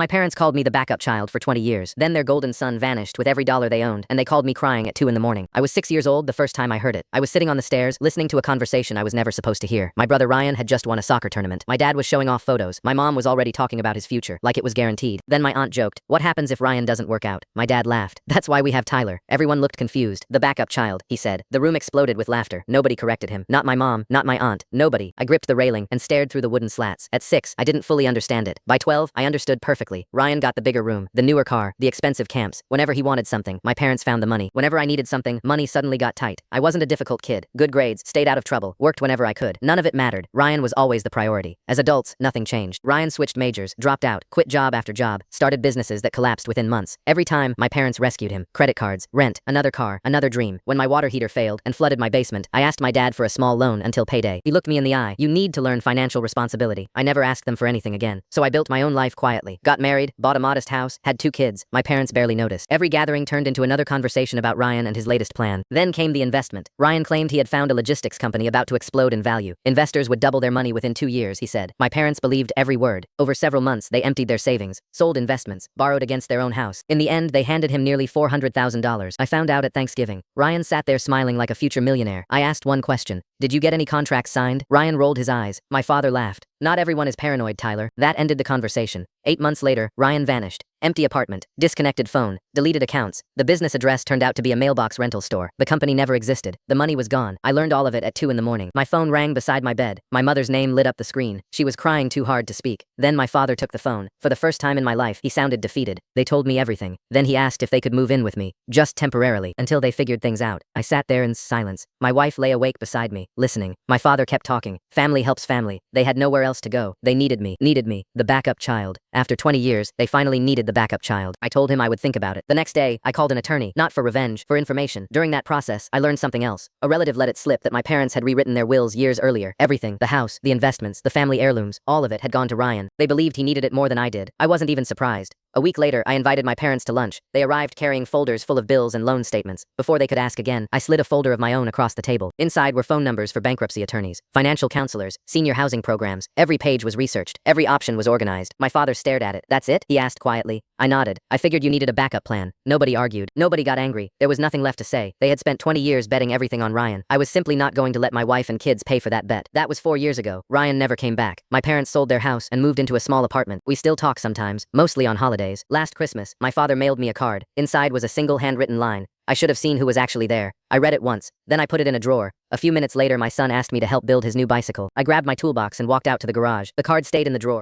My parents called me the backup child for 20 years. Then their golden son vanished with every dollar they owned, and they called me crying at 2 in the morning. I was 6 years old the first time I heard it. I was sitting on the stairs, listening to a conversation I was never supposed to hear. My brother Ryan had just won a soccer tournament. My dad was showing off photos. My mom was already talking about his future, like it was guaranteed. Then my aunt joked, "What happens if Ryan doesn't work out?" My dad laughed. "That's why we have Tyler." Everyone looked confused. "The backup child," he said. The room exploded with laughter. Nobody corrected him. Not my mom, not my aunt, nobody. I gripped the railing and stared through the wooden slats. At 6, I didn't fully understand it. By 12, I understood perfectly. Ryan got the bigger room, the newer car, the expensive camps. Whenever he wanted something, my parents found the money. Whenever I needed something, money suddenly got tight. I wasn't a difficult kid. Good grades, stayed out of trouble, worked whenever I could. None of it mattered. Ryan was always the priority. As adults, nothing changed. Ryan switched majors, dropped out, quit job after job, started businesses that collapsed within months. Every time, my parents rescued him. Credit cards, rent, another car, another dream. When my water heater failed and flooded my basement, I asked my dad for a small loan until payday. He looked me in the eye. "You need to learn financial responsibility." I never asked them for anything again. So I built my own life quietly. Got married, bought a modest house, had 2 kids. My parents barely noticed. Every gathering turned into another conversation about Ryan and his latest plan. Then came the investment. Ryan claimed he had found a logistics company about to explode in value. Investors would double their money within 2 years, he said. My parents believed every word. Over several months, they emptied their savings, sold investments, borrowed against their own house. In the end, they handed him nearly $400,000. I found out at Thanksgiving. Ryan sat there smiling like a future millionaire. I asked one question. "Did you get any contracts signed?" Ryan rolled his eyes. My father laughed. "Not everyone is paranoid, Tyler." That ended the conversation. 8 months later, Ryan vanished. Empty apartment, disconnected phone, deleted accounts. The business address turned out to be a mailbox rental store. The company never existed. The money was gone. I learned all of it at 2 in the morning. My phone rang beside my bed. My mother's name lit up the screen. She was crying too hard to speak. Then my father took the phone. For the first time in my life, he sounded defeated. They told me everything. Then he asked if they could move in with me, just temporarily, until they figured things out. I sat there in silence. My wife lay awake beside me, listening. My father kept talking. Family helps family. They had nowhere else to go. They needed me, the backup child. After 20 years, they finally needed the backup child. I told him I would think about it. The next day, I called an attorney, not for revenge, for information. During that process, I learned something else. A relative let it slip that my parents had rewritten their wills years earlier. Everything, the house, the investments, the family heirlooms, all of it had gone to Ryan. They believed he needed it more than I did. I wasn't even surprised. A week later, I invited my parents to lunch. They arrived carrying folders full of bills and loan statements. Before they could ask again, I slid a folder of my own across the table. Inside were phone numbers for bankruptcy attorneys, financial counselors, senior housing programs. Every page was researched. Every option was organized. My father stared at it. "That's it?" he asked quietly. I nodded. I figured you needed a backup plan. Nobody argued. Nobody got angry. There was nothing left to say. They had spent 20 years betting everything on Ryan. I was simply not going to let my wife and kids pay for that bet. That was 4 years ago. Ryan never came back. My parents sold their house and moved into a small apartment. We still talk sometimes, mostly on holidays. Last Christmas, my father mailed me a card. Inside was a single handwritten line. I should have seen who was actually there. I read it once. Then I put it in a drawer. A few minutes later, my son asked me to help build his new bicycle. I grabbed my toolbox and walked out to the garage. The card stayed in the drawer.